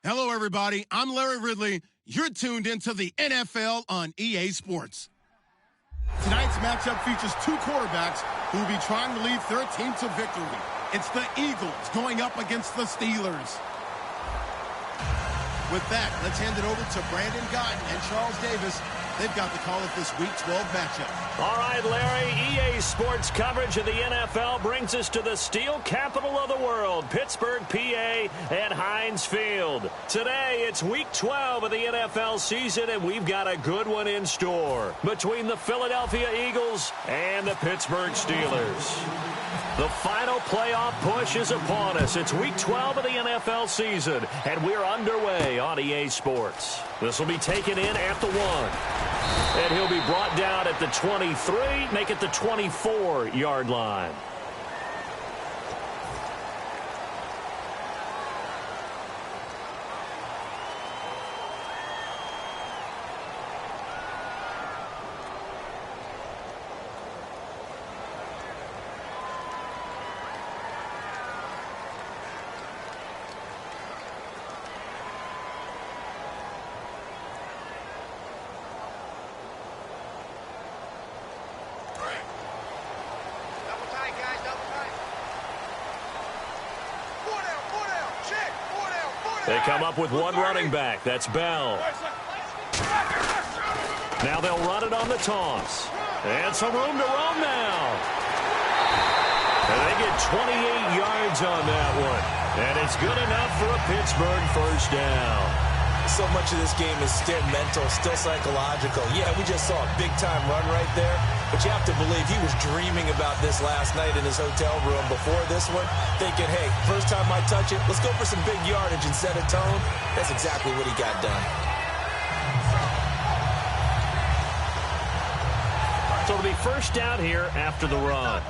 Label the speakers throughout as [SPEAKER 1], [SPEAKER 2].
[SPEAKER 1] Hello, everybody. I'm Larry Ridley. You're tuned into the NFL on EA Sports. Tonight's matchup features two quarterbacks who will be trying to lead their team to victory. It's the Eagles going up against the Steelers. With that, let's hand it over to Brandon Guyton and Charles Davis. They've got the call of this Week 12 matchup.
[SPEAKER 2] All right, Larry, EA Sports coverage of the NFL brings us to the steel capital of the world, Pittsburgh, PA, and Heinz Field. Today, it's Week 12 of the NFL season, and we've got a good one in store between the Philadelphia Eagles and the Pittsburgh Steelers. The final playoff push is upon us. It's Week 12 of the NFL season, and we're underway on EA Sports. This will be taken in at the 1. And he'll be brought down at the 23, make it the 24-yard line. They come up with one running back. That's Bell. Now they'll run it on the toss. And some room to roam now. And they get 28 yards on that one. And it's good enough for a Pittsburgh first down.
[SPEAKER 3] So much of this game is still mental, still psychological. Yeah, we just saw a big-time run right there. But you have to believe he was dreaming about this last night in his hotel room before this one, thinking, hey, first time I touch it, let's go for some big yardage and set a tone. That's exactly what he got done.
[SPEAKER 2] So it'll be first down here after the run.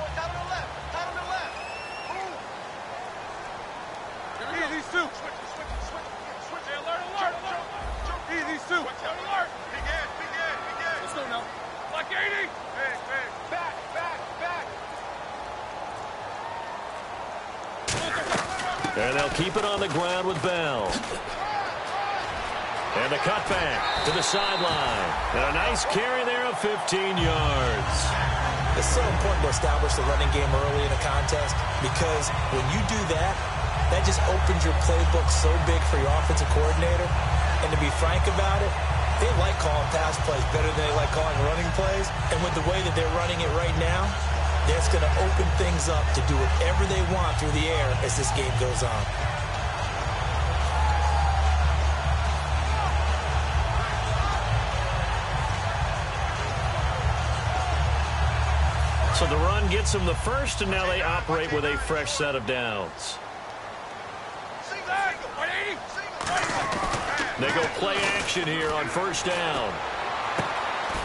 [SPEAKER 2] And they'll keep it on the ground with Bell. And the cutback to the sideline. And a nice carry there of 15 yards.
[SPEAKER 3] It's so important to establish the running game early in a contest because when you do that, that just opens your playbook so big for your offensive coordinator. And to be frank about it, they like calling pass plays better than they like calling running plays. And with the way that they're running it right now, that's going to open things up to do whatever they want through the air as this game goes on.
[SPEAKER 2] So the run gets them the first, and now they operate with a fresh set of downs. They go play action here on first down.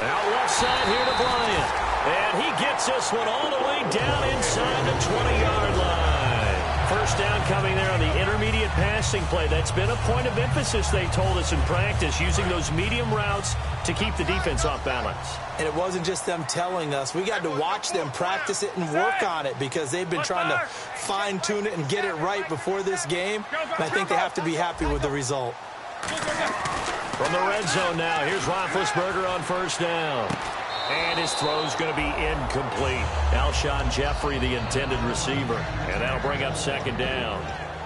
[SPEAKER 2] Out left side here to Bryant. And he gets this one all the way down inside the 20-yard line. First down coming there on the intermediate passing play. That's been a point of emphasis, they told us in practice, using those medium routes to keep the defense off balance.
[SPEAKER 3] And it wasn't just them telling us. We got to watch them practice it and work on it because they've been trying to fine-tune it and get it right before this game. And I think they have to be happy with the result.
[SPEAKER 2] From the red zone now, here's Roethlisberger on first down. And his throw's going to be incomplete. Alshon Jeffrey, the intended receiver. And that'll bring up second down.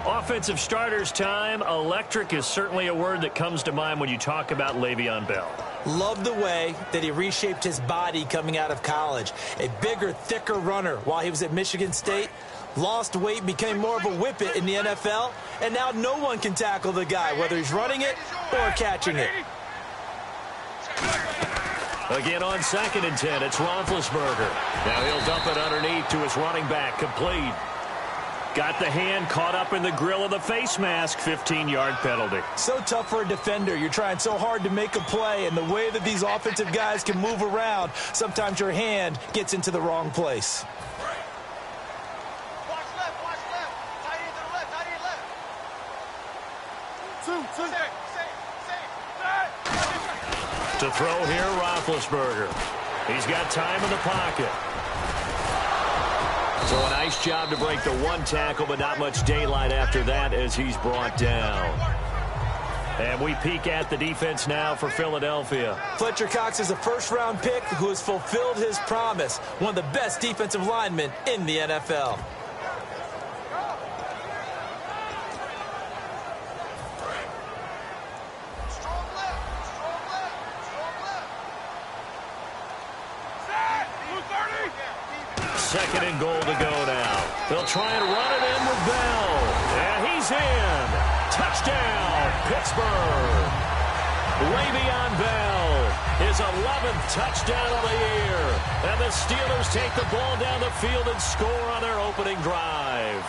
[SPEAKER 2] Offensive starters time. Electric is certainly a word that comes to mind when you talk about Le'Veon Bell.
[SPEAKER 3] Love the way that he reshaped his body coming out of college. A bigger, thicker runner while he was at Michigan State. Lost weight, became more of a whippet in the NFL. And now no one can tackle the guy, whether he's running it or catching it.
[SPEAKER 2] Again on 2nd and 10, it's Roethlisberger. Now he'll dump it underneath to his running back, complete. Got the hand caught up in the grill of the face mask, 15-yard penalty.
[SPEAKER 3] So tough for a defender. You're trying so hard to make a play, and the way that these offensive guys can move around, sometimes your hand gets into the wrong place.
[SPEAKER 4] Watch left. Tight end to the left, tight end left. Two.
[SPEAKER 2] To throw here, Roethlisberger. He's got time in the pocket. So a nice job to break the one tackle, but not much daylight after that as he's brought down. And we peek at the defense now for Philadelphia.
[SPEAKER 3] Fletcher Cox is a first-round pick who has fulfilled his promise. One of the best defensive linemen in the NFL.
[SPEAKER 2] Second and goal to go now. They'll try and run it in with Bell. And he's in. Touchdown, Pittsburgh. Le'Veon Bell, his 11th touchdown of the year. And the Steelers take the ball down the field and score on their opening drive.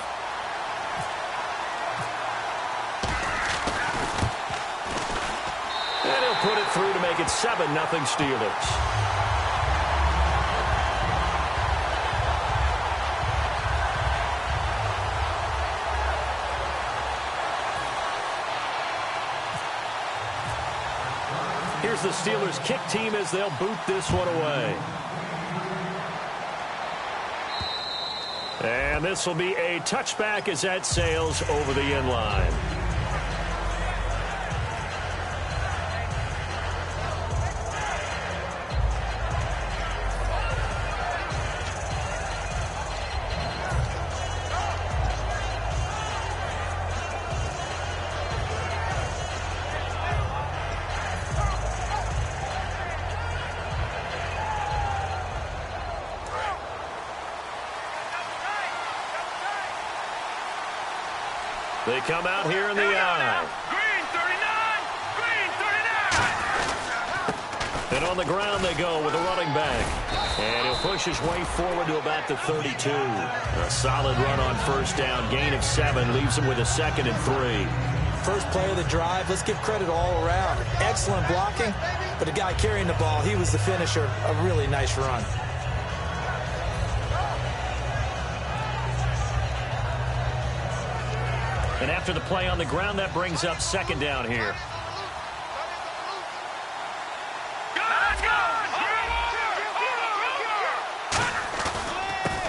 [SPEAKER 2] And he'll put it through to make it 7-0 Steelers. Here's the Steelers kick team as they'll boot this one away. And this will be a touchback as that sails over the end line. They come out here in the eye.
[SPEAKER 4] Green 39! Green 39!
[SPEAKER 2] And on the ground they go with a running back. And he'll push his way forward to about the 32. A solid run on first down. Gain of 7 leaves him with a 2nd and 3.
[SPEAKER 3] First play of the drive, let's give credit all around. Excellent blocking, but the guy carrying the ball, he was the finisher. A really nice run.
[SPEAKER 2] And after the play on the ground, that brings up 2nd down here.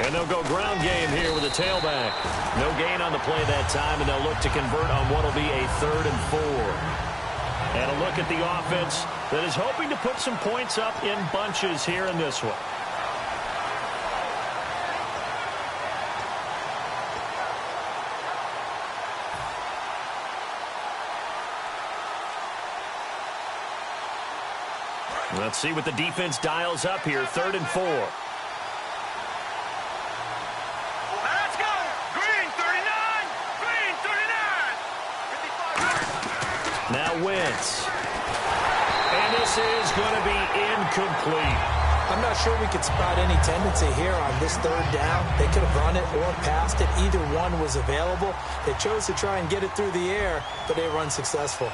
[SPEAKER 2] And they'll go ground game here with a tailback. No gain on the play that time, and they'll look to convert on what will be a 3rd and 4. And a look at the offense that is hoping to put some points up in bunches here in this one. Let's see what the defense dials up here. 3rd and 4.
[SPEAKER 4] Let's go! Green 39! Green 39! 55.
[SPEAKER 2] Now Wentz. And this is going to be incomplete.
[SPEAKER 3] I'm not sure we could spot any tendency here on this 3rd down. They could have run it or passed it. Either one was available. They chose to try and get it through the air, but they were unsuccessful.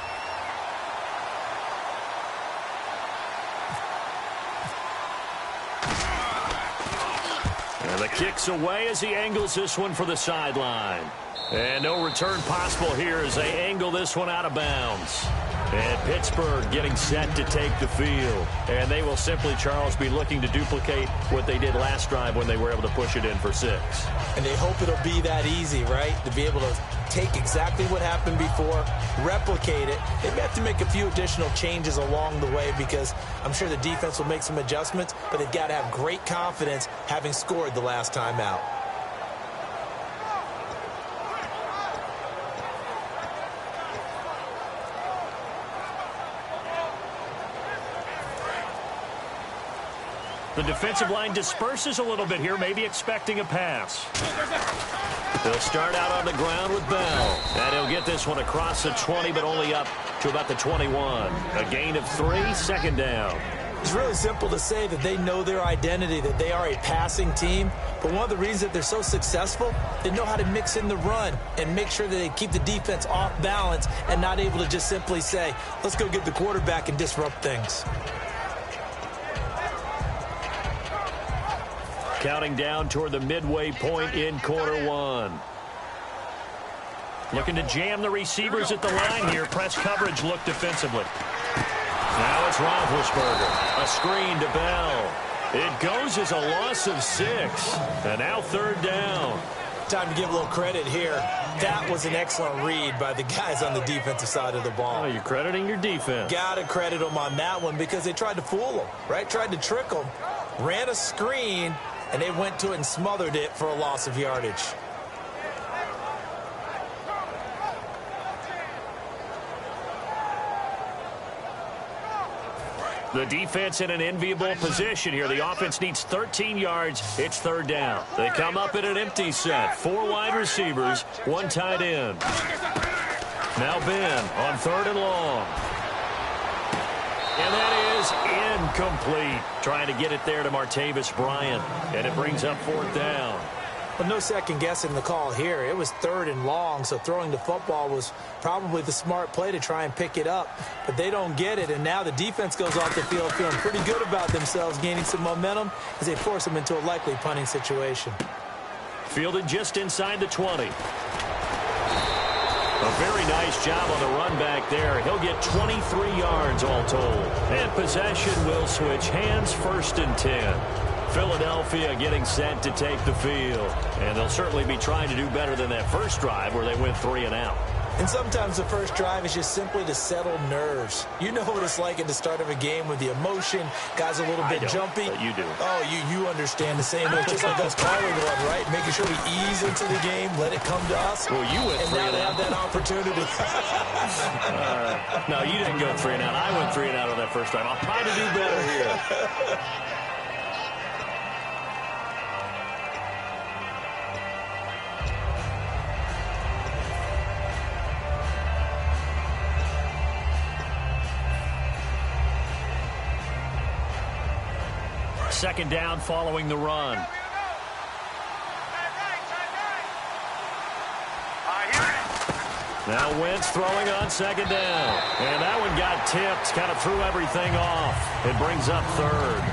[SPEAKER 2] And the kick's away as he angles this one for the sideline. And no return possible here as they angle this one out of bounds. And Pittsburgh getting set to take the field. And they will simply, Charles, be looking to duplicate what they did last drive when they were able to push it in for 6.
[SPEAKER 3] And they hope it'll be that easy, right? To be able to take exactly what happened before, replicate it. They may have to make a few additional changes along the way because I'm sure the defense will make some adjustments, but they've got to have great confidence having scored the last time out.
[SPEAKER 2] The defensive line disperses a little bit here, maybe expecting a pass. They'll start out on the ground with Bell. And he'll get this one across the 20, but only up to about the 21. A gain of 3, 2nd down.
[SPEAKER 3] It's really simple to say that they know their identity, that they are a passing team. But one of the reasons that they're so successful, they know how to mix in the run and make sure that they keep the defense off balance and not able to just simply say, let's go get the quarterback and disrupt things.
[SPEAKER 2] Counting down toward the midway point in quarter 1. Looking to jam the receivers at the line here. Press coverage look defensively. Now it's Roethlisberger. A screen to Bell. It goes as a loss of 6. And now 3rd down.
[SPEAKER 3] Time to give a little credit here. That was an excellent read by the guys on the defensive side of the ball.
[SPEAKER 2] Oh, you're crediting your defense.
[SPEAKER 3] Got to credit them on that one because they tried to fool them, right? Tried to trick them, ran a screen, and they went to it and smothered it for a loss of yardage.
[SPEAKER 2] The defense in an enviable position here. The offense needs 13 yards. It's third down. They come up in an empty set. 4 wide receivers, 1 tight end. Now Ben on third and long. And that is incomplete. Trying to get it there to Martavis Bryant. And it brings up fourth down.
[SPEAKER 3] But no second guessing the call here. It was third and long, so throwing the football was probably the smart play to try and pick it up. But they don't get it, and now the defense goes off the field feeling pretty good about themselves, gaining some momentum as they force them into a likely punting situation.
[SPEAKER 2] Fielded just inside the 20. A very nice job on the run back there. He'll get 23 yards all told. And possession will switch hands, first and 10. Philadelphia getting set to take the field. And they'll certainly be trying to do better than that first drive where they went 3 and out.
[SPEAKER 3] And sometimes the first drive is just simply to settle nerves. You know what it's like at the start of a game with the emotion. Guys a little bit jumpy.
[SPEAKER 2] But you do.
[SPEAKER 3] Oh, you understand the same way. Just like us calling one, right? Making sure we ease into the game, let it come to us.
[SPEAKER 2] Well, you went 3
[SPEAKER 3] and now
[SPEAKER 2] and
[SPEAKER 3] they
[SPEAKER 2] out.
[SPEAKER 3] have that opportunity.
[SPEAKER 2] No, you didn't go 3 and out. I went 3 and out on that first drive. I'll try to do better here. Second down following the run. Now Wentz throwing on second down. And that one got tipped. Kind of threw everything off. It brings up third.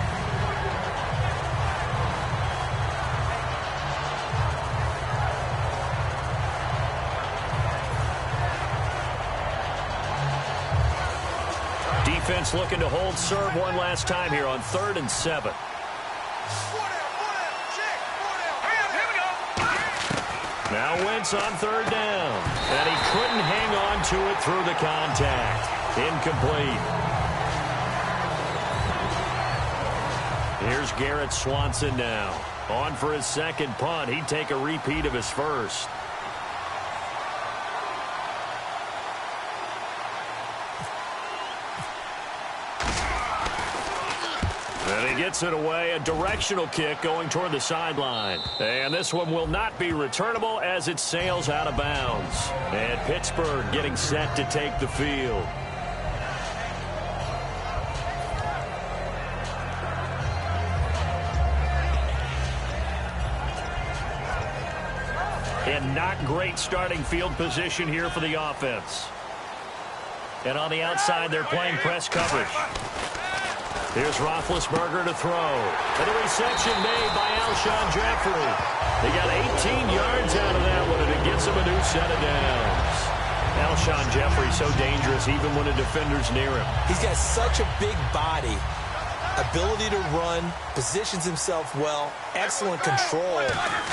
[SPEAKER 2] Defense looking to hold serve one last time here on 3rd and 7. Now Wentz on third down. And he couldn't hang on to it through the contact. Incomplete. Here's Garrett Swanson now. On for his second punt. He'd take a repeat of his first. And he gets it away. A directional kick going toward the sideline. And this one will not be returnable as it sails out of bounds. And Pittsburgh getting set to take the field. And not great starting field position here for the offense. And on the outside, they're playing press coverage. Here's Roethlisberger to throw. And the reception made by Alshon Jeffrey. They got 18 yards out of that one, and it gets him a new set of downs. Alshon Jeffrey so dangerous even when a defender's near him.
[SPEAKER 3] He's got such a big body, ability to run, positions himself well, excellent control.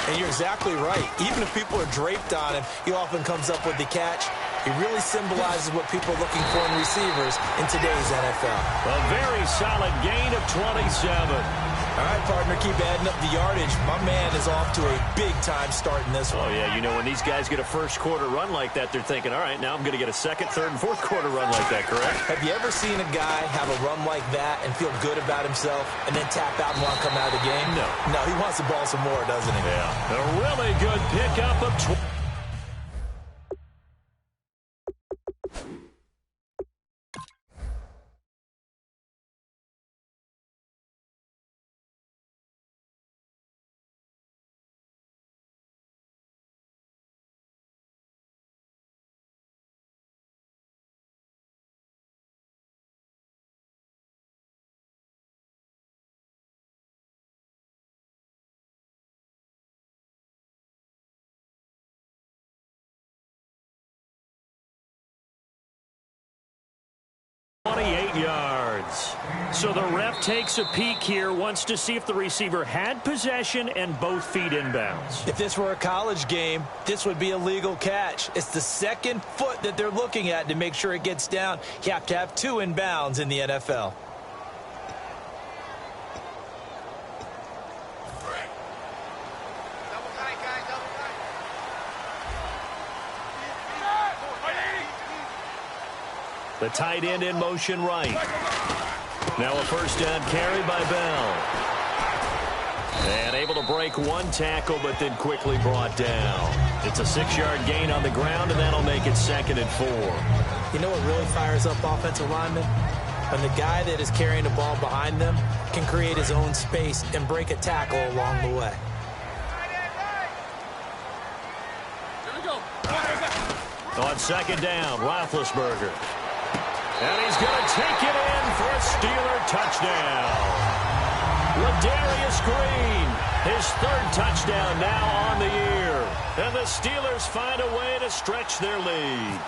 [SPEAKER 3] And you're exactly right. Even if people are draped on him, he often comes up with the catch. He really symbolizes what people are looking for in receivers in today's NFL.
[SPEAKER 2] A very solid gain of 27.
[SPEAKER 3] All right, partner, keep adding up the yardage. My man is off to a big-time start in this one.
[SPEAKER 2] Oh, yeah, you know, when these guys get a first-quarter run like that, they're thinking, all right, now I'm going to get a second, third, and fourth-quarter run like that, correct?
[SPEAKER 3] Have you ever seen a guy have a run like that and feel good about himself and then tap out and want to come out of the game?
[SPEAKER 2] No.
[SPEAKER 3] No, he wants the ball some more, doesn't he?
[SPEAKER 2] Yeah. A really good pickup of 20. yards. So the ref takes a peek here, wants to see if the receiver had possession and both feet inbounds.
[SPEAKER 3] If this were a college game, this would be a legal catch. It's the second foot that they're looking at to make sure it gets down. You have to have 2 inbounds in the NFL.
[SPEAKER 2] The tight end in motion right. Now a first down carry by Bell. And able to break one tackle, but then quickly brought down. It's a 6-yard gain on the ground, and that'll make it 2nd and 4.
[SPEAKER 3] You know what really fires up offensive linemen? When the guy that is carrying the ball behind them can create his own space and break a tackle along the way.
[SPEAKER 2] On 2nd down, Roethlisberger. And he's going to take it in for a Steeler touchdown. Ladarius Green, his 3rd touchdown now on the year. And the Steelers find a way to stretch their lead.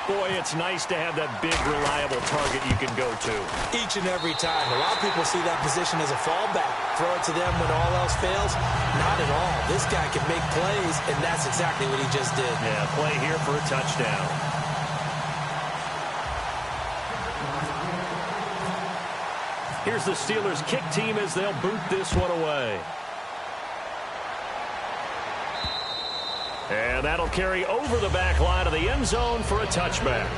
[SPEAKER 2] Boy, it's nice to have that big, reliable target you can go to.
[SPEAKER 3] Each and every time. A lot of people see that position as a fallback. Throw it to them when all else fails. Not at all. This guy can make plays, and that's exactly what he just did.
[SPEAKER 2] Yeah, play here for a touchdown. Here's the Steelers' kick team as they'll boot this one away. And that'll carry over the back line of the end zone for a touchback.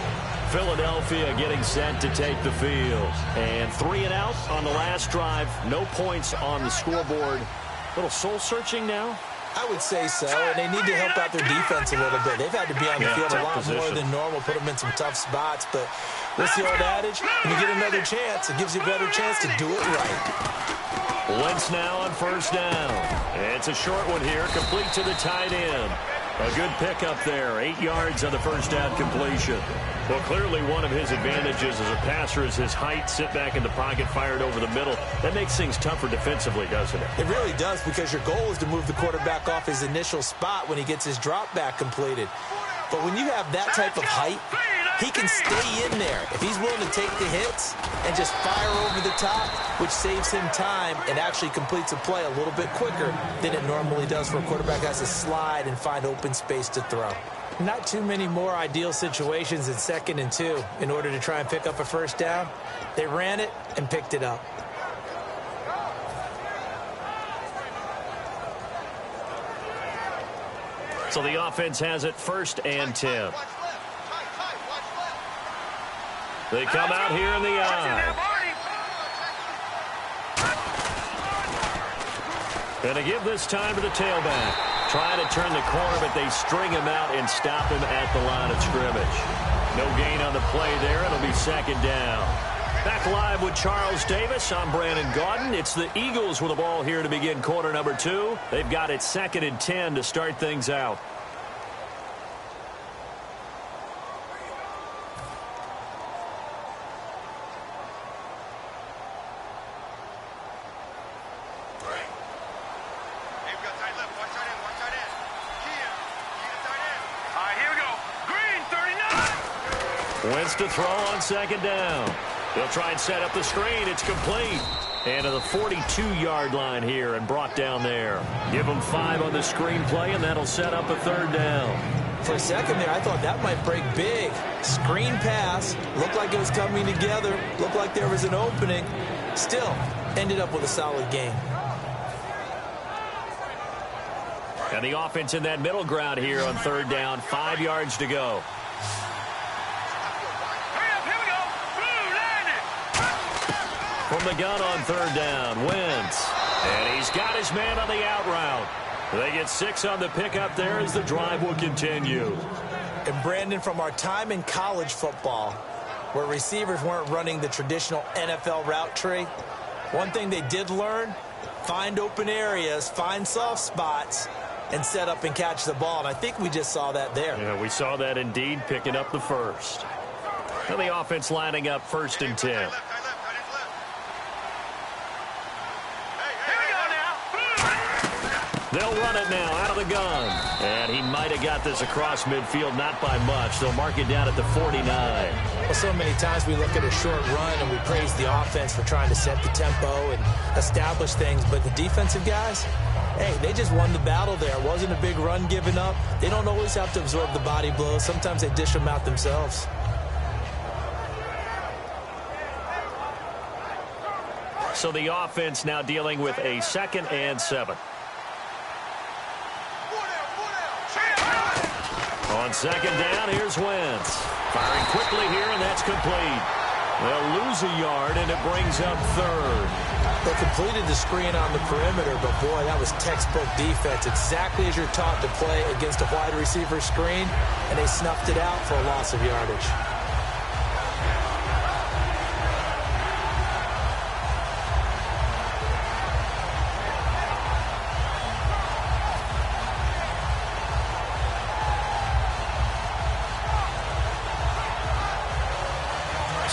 [SPEAKER 2] Philadelphia getting set to take the field. And 3 and out on the last drive. No points on the scoreboard. A little soul-searching now.
[SPEAKER 3] I would say so, and they need to help out their defense a little bit. They've had to be on the field a lot more than normal, put them in some tough spots. But what's the old adage? When you get another chance, it gives you a better chance to do it right.
[SPEAKER 2] Wentz now on first down. It's a short one here, complete to the tight end. A good pickup there, 8 yards on the first down completion. Well, clearly one of his advantages as a passer is his height, sit back in the pocket, fired over the middle. That makes things tougher defensively, doesn't it?
[SPEAKER 3] It really does, because your goal is to move the quarterback off his initial spot when he gets his drop back completed. But when you have that type of height, he can stay in there. If he's willing to take the hits and just fire over the top, which saves him time and actually completes a play a little bit quicker than it normally does for a quarterback that has to slide and find open space to throw. Not too many more ideal situations in 2nd and 2 in order to try and pick up a first down. They ran it and picked it up.
[SPEAKER 2] So the offense has it 1st and 10. They come out here in the eye. And to give this time to the tailback. Trying to turn the corner, but they string him out and stop him at the line of scrimmage. No gain on the play there. It'll be 2nd down. Back live with Charles Davis. I'm Brandon Gaudin. It's the Eagles with the ball here to begin quarter number 2. They've got it 2nd and 10 to start things out. Wentz to throw on 2nd down. They'll try and set up the screen. It's complete. And to the 42-yard line here and brought down there. Give them 5 on the screenplay, and that'll set up a 3rd down.
[SPEAKER 3] For a second there, I thought that might break big. Screen pass. Looked like it was coming together. Looked like there was an opening. Still, ended up with a solid game.
[SPEAKER 2] And the offense in that middle ground here on 3rd down. 5 yards to go. From the gun on 3rd down, Wentz. And he's got his man on the out route. They get 6 on the pickup there as the drive will continue.
[SPEAKER 3] And Brandon, from our time in college football, where receivers weren't running the traditional NFL route tree, one thing they did learn, find open areas, find soft spots, and set up and catch the ball. And I think we just saw that there.
[SPEAKER 2] Yeah, we saw that indeed, picking up the first. And the offense lining up 1st and 10. They'll run it now out of the gun. And he might have got this across midfield, not by much. They'll mark it down at the 49.
[SPEAKER 3] Well, so many times we look at a short run and we praise the offense for trying to set the tempo and establish things. But the defensive guys, hey, they just won the battle there. It wasn't a big run given up. They don't always have to absorb the body blows. Sometimes they dish them out themselves.
[SPEAKER 2] So the offense now dealing with a 2nd and 7. On 2nd down, here's Wentz. Firing quickly here, and that's complete. They'll lose a yard, and it brings up 3rd.
[SPEAKER 3] They completed the screen on the perimeter, but boy, that was textbook defense. Exactly as you're taught to play against a wide receiver screen, and they snuffed it out for a loss of yardage.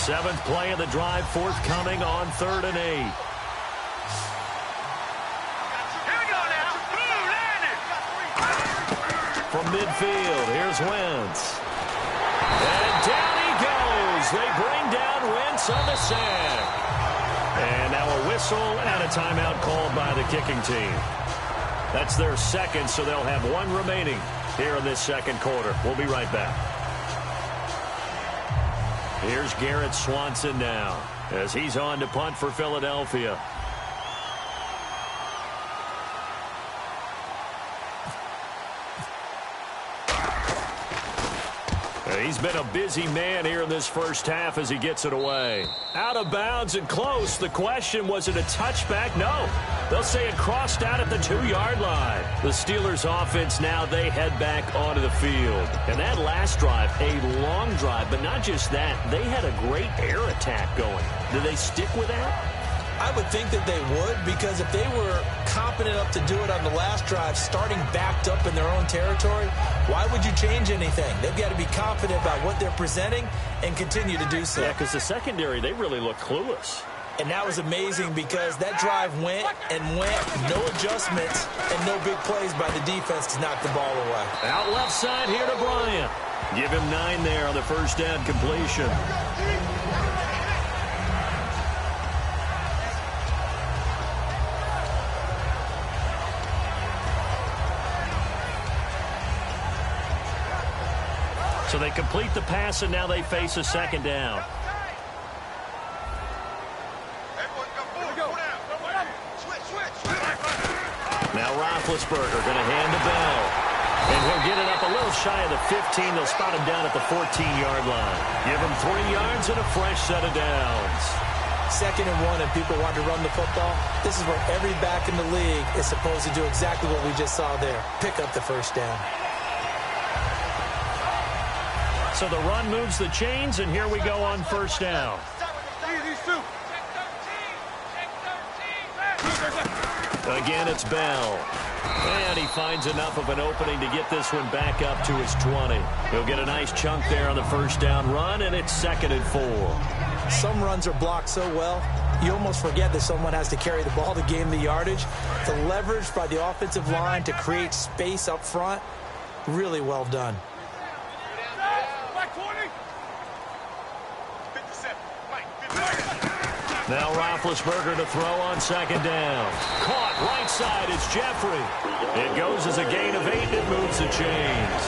[SPEAKER 2] Seventh play of the drive forthcoming on 3rd and 8.
[SPEAKER 4] Here we go now. Boom, landed.
[SPEAKER 2] From midfield, here's Wentz. And down he goes. They bring down Wentz on the sack. And now a whistle and a timeout called by the kicking team. That's their 2nd, so they'll have 1 remaining here in this 2nd quarter. We'll be right back. Here's Garrett Swanson now as he's on to punt for Philadelphia. He's been a busy man here in this first half as he gets it away. Out of bounds and close. The question, was it a touchback? No. They'll say it crossed out at the 2-yard line. The Steelers offense now, they head back onto the field. And that last drive, a long drive, but not just that. They had a great air attack going. Do they stick with that?
[SPEAKER 3] I would think that they would, because if they were competent enough to do it on the last drive, starting backed up in their own territory, why would you change anything? They've got to be confident about what they're presenting and continue to do so.
[SPEAKER 2] Yeah, because the secondary, they really look clueless.
[SPEAKER 3] And that was amazing because that drive went and went, no adjustments and no big plays by the defense to knock the ball away.
[SPEAKER 2] Out left side here to Bryant. Give him 9 there on the first down completion. So they complete the pass, and now they face a 2nd down. Now Roethlisberger going to hand to Bell. And he'll get it up a little shy of the 15. They'll spot him down at the 14-yard line. Give him 3 yards and a fresh set of downs.
[SPEAKER 3] 2nd and 1, and people want to run the football. This is where every back in the league is supposed to do exactly what we just saw there. Pick up the first down.
[SPEAKER 2] So the run moves the chains, and here we go on 1st down. Again, it's Bell. And he finds enough of an opening to get this one back up to his 20. He'll get a nice chunk there on the 1st down run, and it's 2nd and 4.
[SPEAKER 3] Some runs are blocked so well, you almost forget that someone has to carry the ball to gain the yardage. The leverage by the offensive line to create space up front, really well done.
[SPEAKER 2] Now Roethlisberger to throw on 2nd down. Caught right side, it's Jeffrey. It goes as a gain of 8, it moves the chains.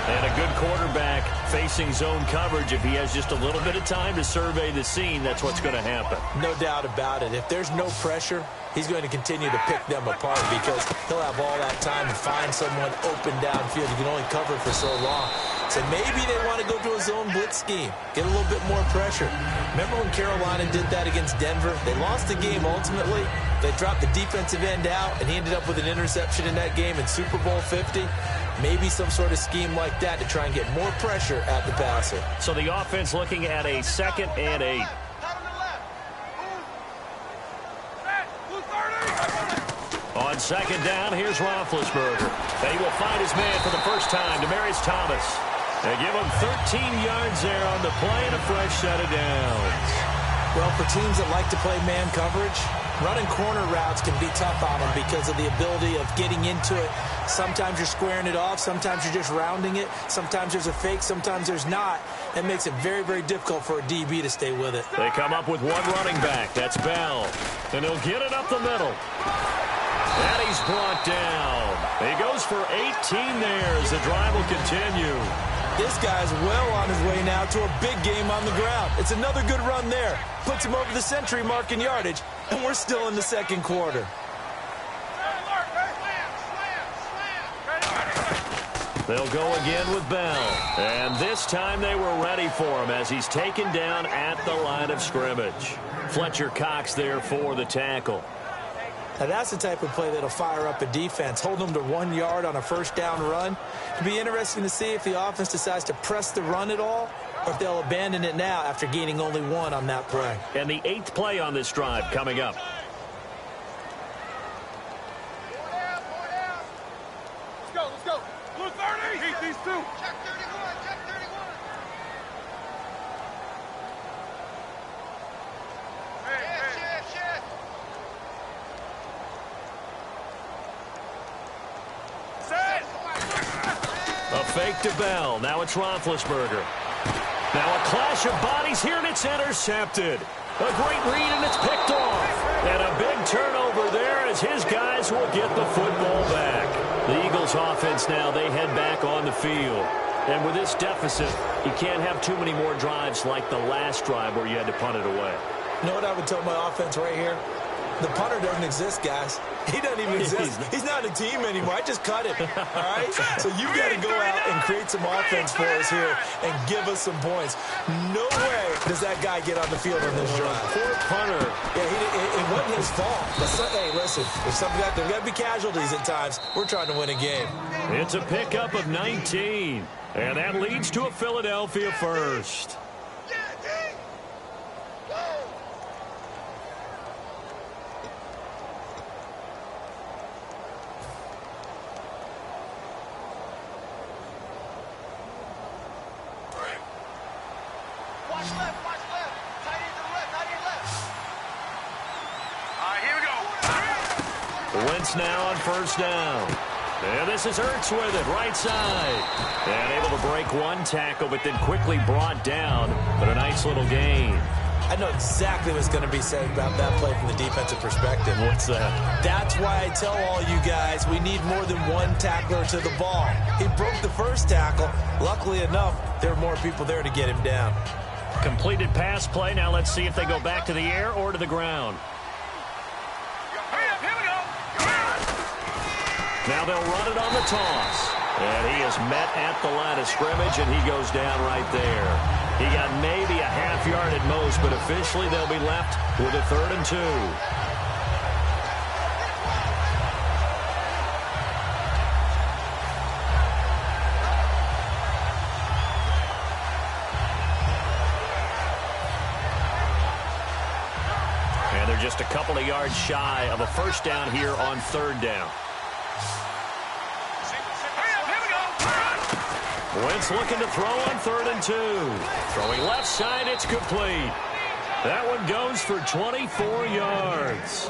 [SPEAKER 2] And a good quarterback facing zone coverage. If he has just a little bit of time to survey the scene, that's what's going to happen.
[SPEAKER 3] No doubt about it. If there's no pressure, he's going to continue to pick them apart because he'll have all that time to find someone open downfield. He can only cover for so long. So maybe they want to go to a zone blitz scheme, get a little bit more pressure. Remember when Carolina did that against Denver? They lost the game ultimately. They dropped the defensive end out, and he ended up with an interception in that game in Super Bowl 50. Maybe some sort of scheme like that to try and get more pressure at the passer.
[SPEAKER 2] So the offense looking at a 2nd and 8. On 2nd down, here's Roethlisberger. He will find his man for the first time, Demaryius Thomas. They give him 13 yards there on the play and a fresh set of downs.
[SPEAKER 3] Well, for teams that like to play man coverage, running corner routes can be tough on them because of the ability of getting into it. Sometimes you're squaring it off. Sometimes you're just rounding it. Sometimes there's a fake. Sometimes there's not. It makes it very, very difficult for a DB to stay with it.
[SPEAKER 2] They come up with one running back. That's Bell. And he'll get it up the middle. And he's brought down. He goes for 18 there as the drive will continue.
[SPEAKER 3] This guy's well on his way now to a big game on the ground. It's another good run there. Puts him over the century mark in yardage, and we're still in the second quarter.
[SPEAKER 2] They'll go again with Bell. And this time they were ready for him as he's taken down at the line of scrimmage. Fletcher Cox there for the tackle.
[SPEAKER 3] Now that's the type of play that'll fire up a defense. Hold them to 1 yard on a first down run. It'll be interesting to see if the offense decides to press the run at all or if they'll abandon it now after gaining only 1 on that play.
[SPEAKER 2] And the 8th play on this drive coming up.
[SPEAKER 4] Let's go. Blue 30. Keep these two. Check 31. Shit.
[SPEAKER 2] A fake to Bell. Now it's Roethlisberger. Now a clash of bodies here, and it's intercepted. A great read, and it's picked off. And a big turnover there as his guys will get the football back. The Eagles offense now, they head back on the field. And with this deficit, you can't have too many more drives like the last drive where you had to punt it away.
[SPEAKER 3] You know what I would tell my offense right here? The punter doesn't exist, guys. He doesn't even exist. He's not a team anymore. I just cut him, all right? So you got to go out and create some offense for us here and give us some points. No way does that guy get on the field on this drive.
[SPEAKER 2] Poor punter.
[SPEAKER 3] Yeah, it wasn't his fault. But hey, listen, there's got to be casualties at times. We're trying to win a game.
[SPEAKER 2] It's a pickup of 19, and that leads to a Philadelphia first. Wentz now on first down. And this is Ertz with it, right side. And able to break one tackle, but then quickly brought down. But a nice little gain.
[SPEAKER 3] I know exactly what's going to be said about that play from the defensive perspective.
[SPEAKER 2] What's that?
[SPEAKER 3] That's why I tell all you guys we need more than one tackler to the ball. He broke the first tackle. Luckily enough, there were more people there to get him down.
[SPEAKER 2] Completed pass play. Now let's see if they go back to the air or to the ground. Now they'll run it on the toss. And he is met at the line of scrimmage, and he goes down right there. He got maybe a half yard at most, but officially they'll be left with a 3rd and 2. And they're just a couple of yards shy of a first down here on 3rd down. Wentz looking to throw on 3rd and 2. Throwing left side, it's complete. That one goes for 24 yards.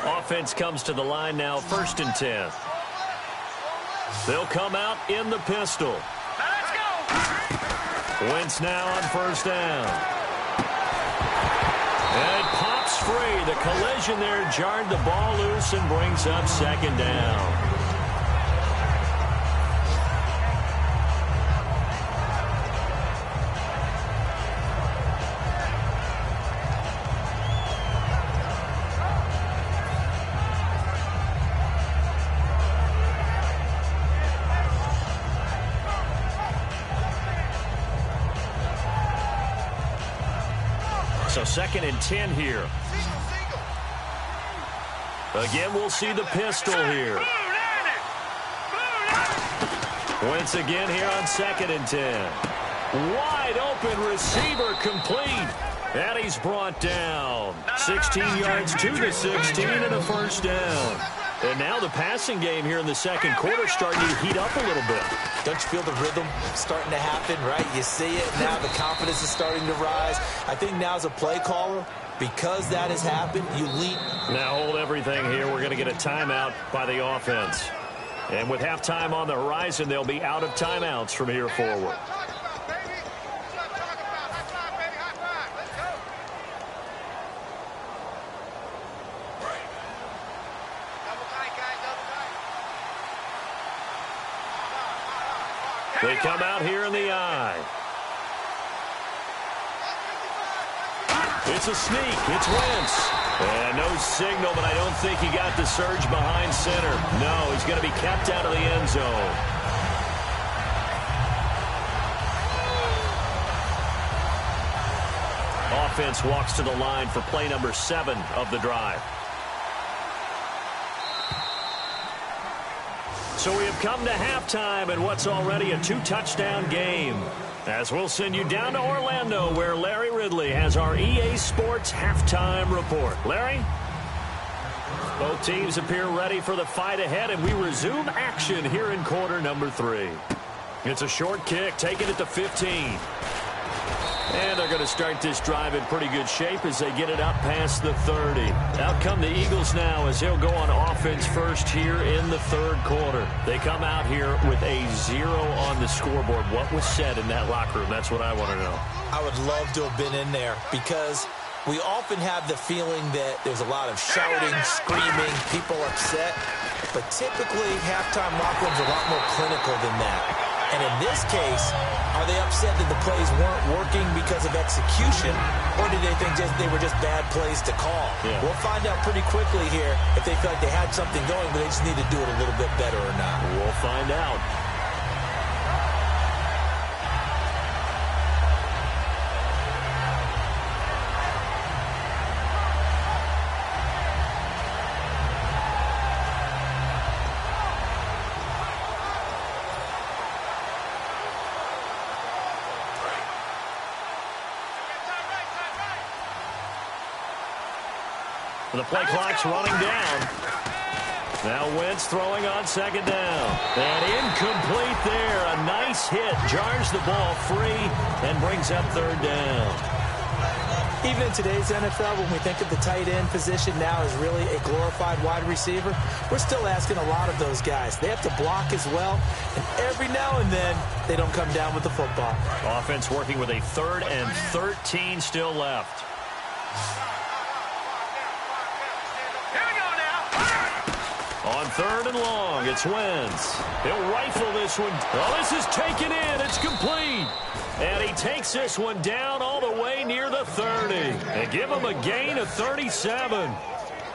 [SPEAKER 2] Offense comes to the line now, 1st and 10. They'll come out in the pistol. Wentz now on first down. And it pops free. The collision there jarred the ball loose and brings up 2nd down. So 2nd and 10 here. Again, we'll see the pistol here. Wentz again here on 2nd and 10. Wide open receiver complete. And he's brought down. 16 yards to the 16 and a first down. And now the passing game here in the second quarter starting to heat up a little bit.
[SPEAKER 3] Don't you feel the rhythm starting to happen, right? You see it. Now the confidence is starting to rise. I think now as a play caller, because that has happened, you lean.
[SPEAKER 2] Now hold everything here. We're going to get a timeout by the offense. And with halftime on the horizon, they'll be out of timeouts from here forward. They come out here in the eye. It's a sneak. It's Wentz. And no signal, but I don't think he got the surge behind center. No, he's going to be kept out of the end zone. Offense walks to the line for play number 7 of the drive. So we have come to halftime in what's already a 2-touchdown game. As we'll send you down to Orlando, where Larry Ridley has our EA Sports halftime report. Larry? Both teams appear ready for the fight ahead, and we resume action here in quarter number 3. It's a short kick, taking it to 15. And they're going to start this drive in pretty good shape as they get it up past the 30. Out come the Eagles now as they'll go on offense first here in the third quarter. They come out here with a 0 on the scoreboard. What was said in that locker room? That's what I want to know. I would love to have been in there because we often have the feeling that there's a lot of shouting, screaming, people upset. But typically, halftime locker rooms are a lot more clinical than that. And in this case, are they upset that the plays weren't working because of execution, or did they think they were just bad plays to call? Yeah. We'll find out pretty quickly here if they feel like they had something going, but they just need to do it a little bit better or not. We'll find out. The play clock's running down. Now Wentz throwing on second down. And incomplete there. A nice hit. Jars the ball free and brings up third down. Even in today's NFL, when we think of the tight end position now as really a glorified wide receiver, we're still asking a lot of those guys. They have to block as well, and every now and then, they don't come down with the football. Offense working with a 3rd and 13 still left. On 3rd and long, it's Wentz. He'll rifle this one. Oh, this is taken in. It's complete. And he takes this one down all the way near the 30. And give him a gain of 37.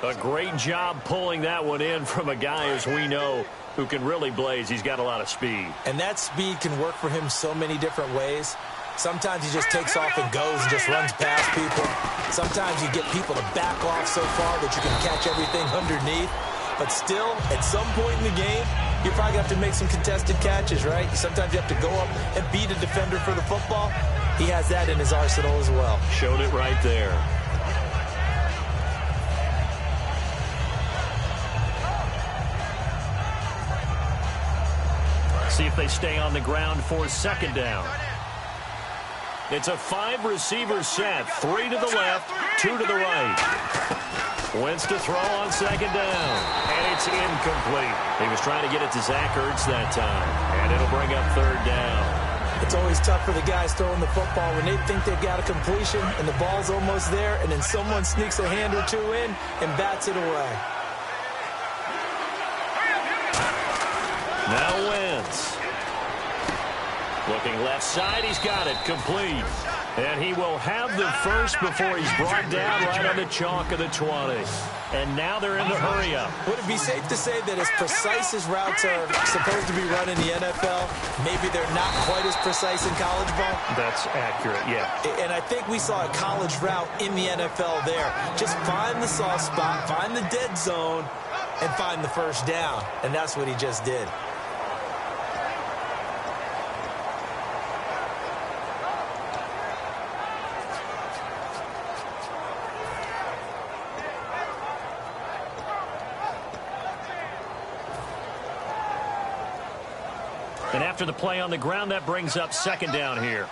[SPEAKER 2] A great job pulling that one in from a guy, as we know, who can really blaze. He's got a lot of speed. And that speed can work for him so many different ways. Sometimes he just takes off and goes and just runs past people. Sometimes you get people to back off so far that you can catch everything underneath. But still, at some point in the game, you probably have to make some contested catches, right? Sometimes you have to go up and beat a defender for the football. He has that in his arsenal as well. Showed it right there. See if they stay on the ground for second down. It's a 5-receiver set. 3 to the left, 2 to the right. Wentz to throw on second down. And it's incomplete. He was trying to get it to Zach Ertz that time. And it'll bring up third down. It's always tough for the guys throwing the football when they think they've got a completion and the ball's almost there, and then someone sneaks a hand or two in and bats it away. Now Wentz. Looking left side, he's got it, complete. And he will have the first before he's brought down right on the chalk of the 20. And now they're in the hurry-up. Would it be safe to say that as precise as routes are supposed to be run in the NFL, maybe they're not quite as precise in college ball? That's accurate, yeah. And I think we saw a college route in the NFL there. Just find the soft spot, find the dead zone, and find the first down. And that's what he just did. And after the play on the ground, that brings up second down here.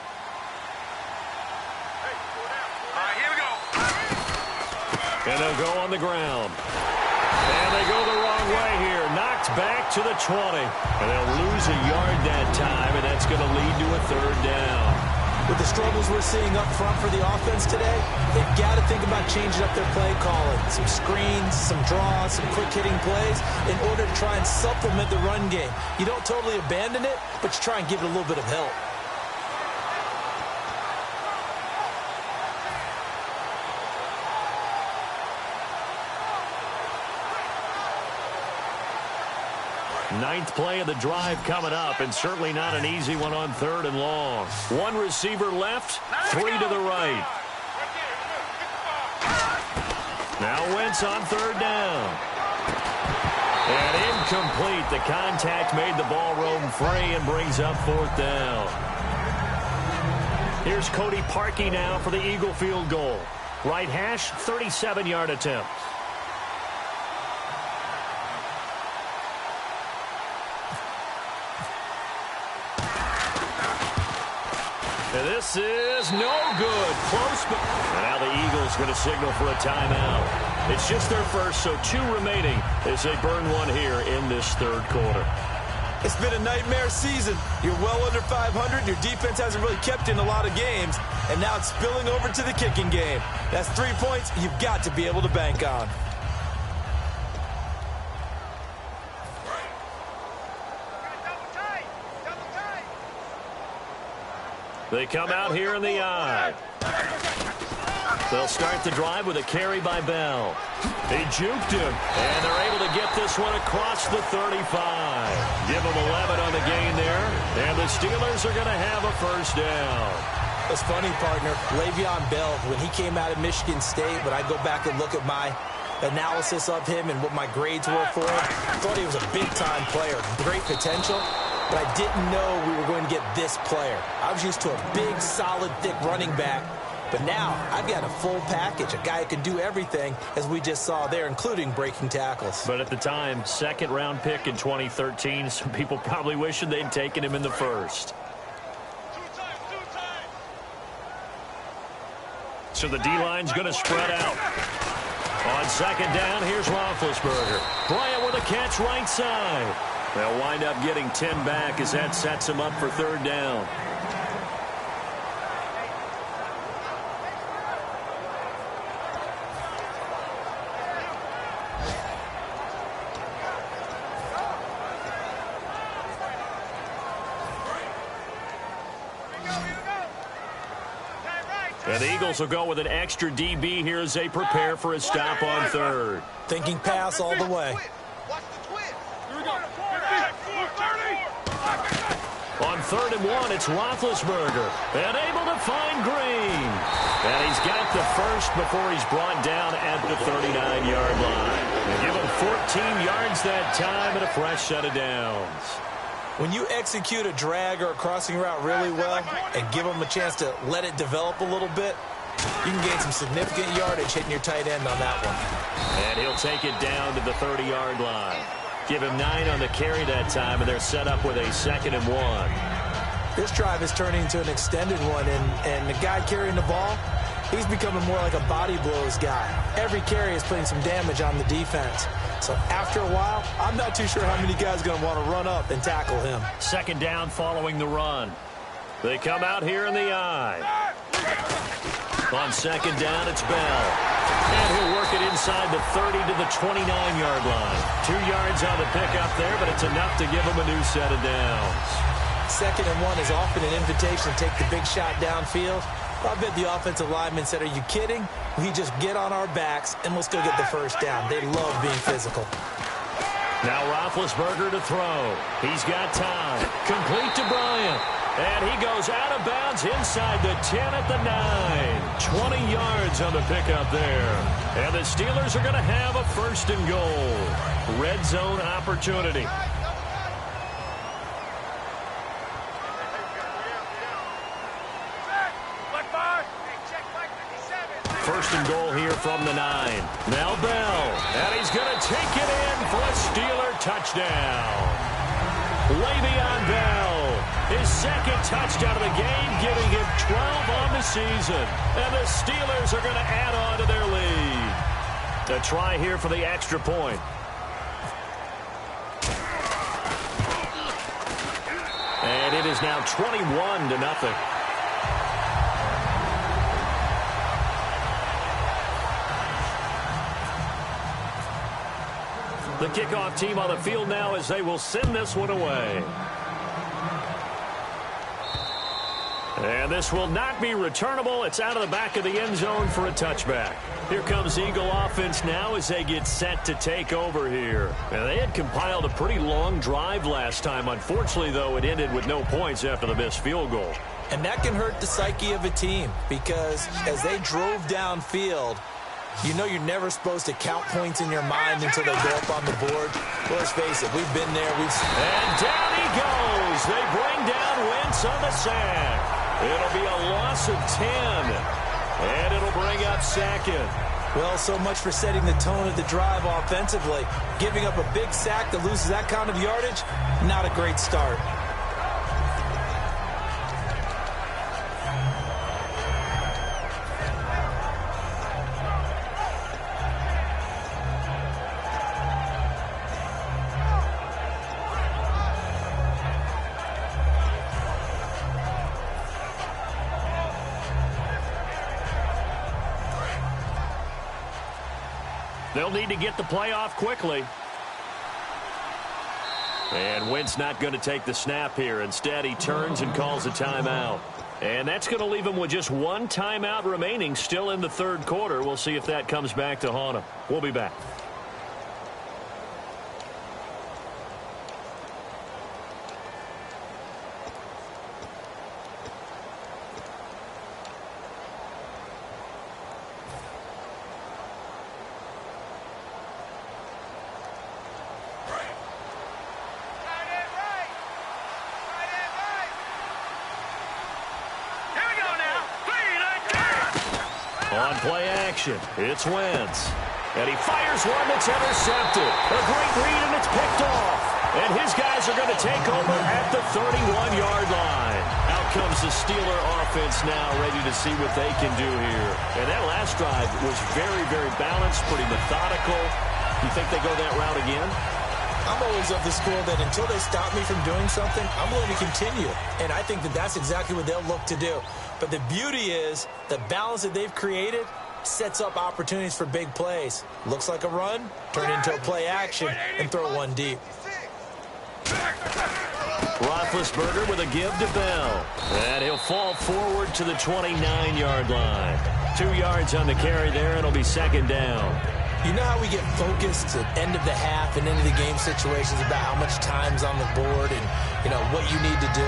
[SPEAKER 4] Here we go.
[SPEAKER 2] And they'll go on the ground. And they go the wrong way here. Knocked back to the 20. And they'll lose a yard that time, and that's going to lead to a third down.
[SPEAKER 3] With the struggles we're seeing up front for the offense today, they've got to think about changing up their play calling. Some screens, some draws, some quick-hitting plays in order to try and supplement the run game. You don't totally abandon it, but you try and give it a little bit of help.
[SPEAKER 2] Ninth play of the drive coming up, and certainly not an easy one on third and long. One receiver left, three to the right. Now Wentz on third down. And incomplete. The contact made the ball roam free and brings up fourth down. Here's Cody Parkey now for the Eagle field goal. Right hash, 37-yard attempt. And this is no good. Close, but and now the Eagles going to signal for a timeout. It's just their first, so two remaining as they burn one here in this third quarter.
[SPEAKER 3] It's been a nightmare season. You're well under 500. Your defense hasn't really kept in a lot of games, and now it's spilling over to the kicking game. That's 3 points you've got to be able to bank on.
[SPEAKER 2] They come out here in the I. They'll start the drive with a carry by Bell. He juked him, and they're able to get this one across the 35. Give them 11 on the gain there, and the Steelers are going to have a first down.
[SPEAKER 3] It's funny, partner. Le'Veon Bell, when he came out of Michigan State, when I go back and look at my analysis of him and what my grades were for him, I thought he was a big-time player, great potential. But I didn't know we were going to get this player. I was used to a big, solid, thick running back. But now I've got a full package, a guy who can do everything, as we just saw there, including breaking tackles.
[SPEAKER 2] But at the time, second-round pick in 2013, some people probably wishing they'd taken him in the first. So the D-line's going to spread out. On second down, here's Roethlisberger. Bryant with a catch right side. They'll wind up getting 10 back as that sets them up for third down. And the Eagles will go with an extra DB here as they prepare for a stop on third.
[SPEAKER 3] Thinking pass all the way.
[SPEAKER 2] On third and one, it's Roethlisberger. And able to find Green. And he's got the first before he's brought down at the 39-yard line. And give him 14 yards that time and a fresh set of downs.
[SPEAKER 3] When you execute a drag or a crossing route really well and give them a chance to let it develop a little bit, you can gain some significant yardage hitting your tight end on that one.
[SPEAKER 2] And he'll take it down to the 30-yard line. Give him 9 on the carry that time, and they're set up with a 2nd and 1.
[SPEAKER 3] This drive is turning into an extended one, and the guy carrying the ball, he's becoming more like a body blows guy. Every carry is putting some damage on the defense. So after a while, I'm not too sure how many guys are going to want to run up and tackle him.
[SPEAKER 2] Second down following the run. They come out here in the I. On second down, it's Bell. And he'll work it inside the 30 to the 29-yard line. 2 yards on the pickup there, but it's enough to give him a new set of downs.
[SPEAKER 3] 2nd and 1 is often an invitation to take the big shot downfield. I bet the offensive lineman said, "Are you kidding? We just get on our backs and let's go get the first down." They love being physical.
[SPEAKER 2] Now Roethlisberger to throw. He's got time. Complete to Bryant. And he goes out of bounds inside the 10 at the 9. 20 yards on the pickup there. And the Steelers are going to have a 1st and goal. Red zone opportunity. First and goal here from the 9. Now Bell. And he's going to take it in for a Steeler touchdown. Le'Veon Bell His second touchdown of the game, giving him 12 on the season. And the Steelers are going to add on to their lead. A try here for the extra point. And it is now 21-0. The kickoff team on the field now as they will send this one away. And this will not be returnable. It's out of the back of the end zone for a touchback. Here comes Eagle offense now as they get set to take over here. And they had compiled a pretty long drive last time. Unfortunately, though, it ended with no points after the missed field goal.
[SPEAKER 3] And that can hurt the psyche of a team because as they drove downfield, you know you're never supposed to count points in your mind until they go up on the board. Well, let's face it, we've been there.
[SPEAKER 2] And down he goes. They bring down Wentz on the sack. It'll be a loss of 10. And it'll bring up second.
[SPEAKER 3] Well, so much for setting the tone of the drive offensively. Giving up a big sack that loses that kind of yardage, not a great start.
[SPEAKER 2] They'll need to get the play off quickly. And Wentz not going to take the snap here. Instead, he turns and calls a timeout. And that's going to leave him with just one timeout remaining still in the third quarter. We'll see if that comes back to haunt him. We'll be back. On play action, it's Wentz. And he fires one that's intercepted. A great read, and it's picked off. And his guys are going to take over at the 31-yard line. Out comes the Steeler offense now, ready to see what they can do here. And that last drive was very, very balanced, pretty methodical. You think they go that route again?
[SPEAKER 3] I'm always of the school that until they stop me from doing something, I'm going to continue. And I think that that's exactly what they'll look to do. But the beauty is the balance that they've created sets up opportunities for big plays. Looks like a run, turn into a play action, and throw one deep.
[SPEAKER 2] Roethlisberger with a give to Bell. And he'll fall forward to the 29-yard line. 2 yards on the carry there, and it'll be second down.
[SPEAKER 3] You know how we get focused at end of the half and end of the game situations about how much time's on the board and, you know, what you need to do?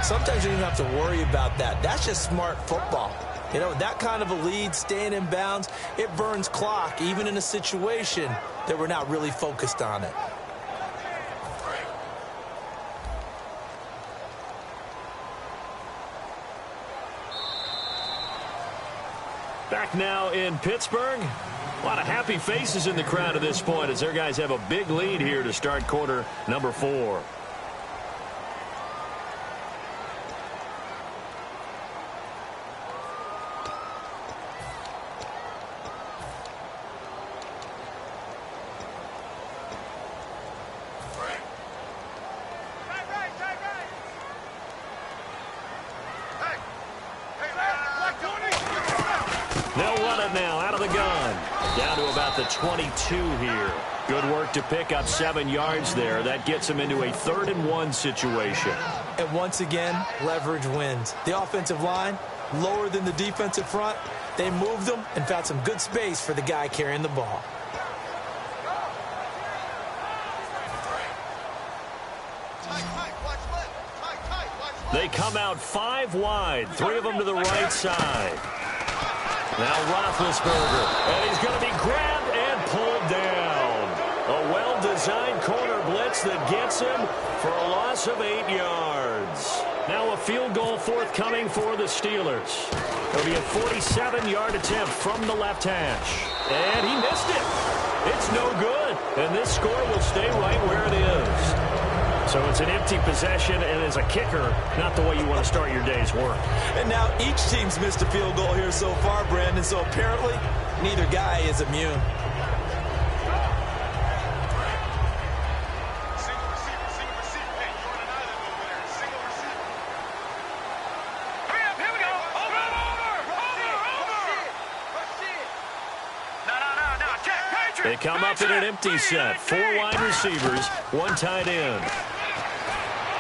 [SPEAKER 3] Sometimes you don't have to worry about that. That's just smart football. You know, that kind of a lead, staying in bounds, it burns clock, even in a situation that we're not really focused on it.
[SPEAKER 2] Back now in Pittsburgh. A lot of happy faces in the crowd at this point as their guys have a big lead here to start quarter number 4. They'll run it now out of the gun. Down to about the 22 here. Good work to pick up 7 yards there. That gets them into a 3rd and 1 situation.
[SPEAKER 3] And once again, leverage wins. The offensive line, lower than the defensive front. They moved them and found some good space for the guy carrying the ball.
[SPEAKER 2] They come out 5 wide, 3 of them to the right side. Now Roethlisberger, and he's going to be grabbed and pulled down. A well-designed corner blitz that gets him for a loss of 8 yards. Now a field goal forthcoming for the Steelers. It'll be a 47-yard attempt from the left hash. And he missed it. It's no good. And this score will stay right where it is. So it's an empty possession, and as a kicker, not the way you want to start your day's work.
[SPEAKER 3] And now each team's missed a field goal here so far, Brandon, so apparently neither guy is immune.
[SPEAKER 2] They come up in an empty set. 4 wide receivers, 1 tight end.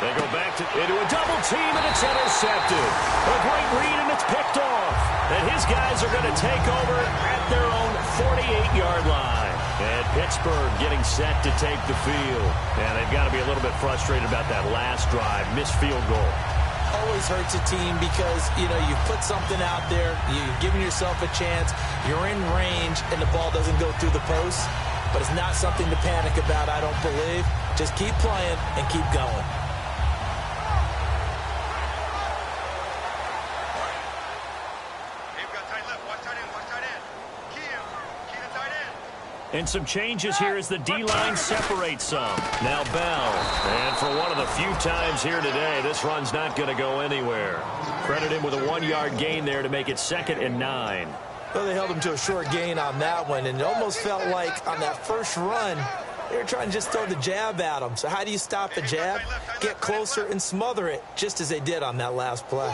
[SPEAKER 2] They go back into a double team, and it's intercepted. A great read, and it's picked off. And his guys are going to take over at their own 48-yard line. And Pittsburgh getting set to take the field. And they've got to be a little bit frustrated about that last drive. Missed field goal.
[SPEAKER 3] Always hurts a team because, you've put something out there, you've given yourself a chance, you're in range, and the ball doesn't go through the post. But it's not something to panic about, I don't believe. Just keep playing and keep going.
[SPEAKER 2] And some changes here as the D-line separates some. Now Bell. And for one of the few times here today, this run's not going to go anywhere. Credit him with a 1-yard gain there to make it 2nd and 9.
[SPEAKER 3] Well, they held him to a short gain on that one, and it almost felt like on that first run, they were trying to just throw the jab at him. So how do you stop a jab? Get closer and smother it, just as they did on that last play.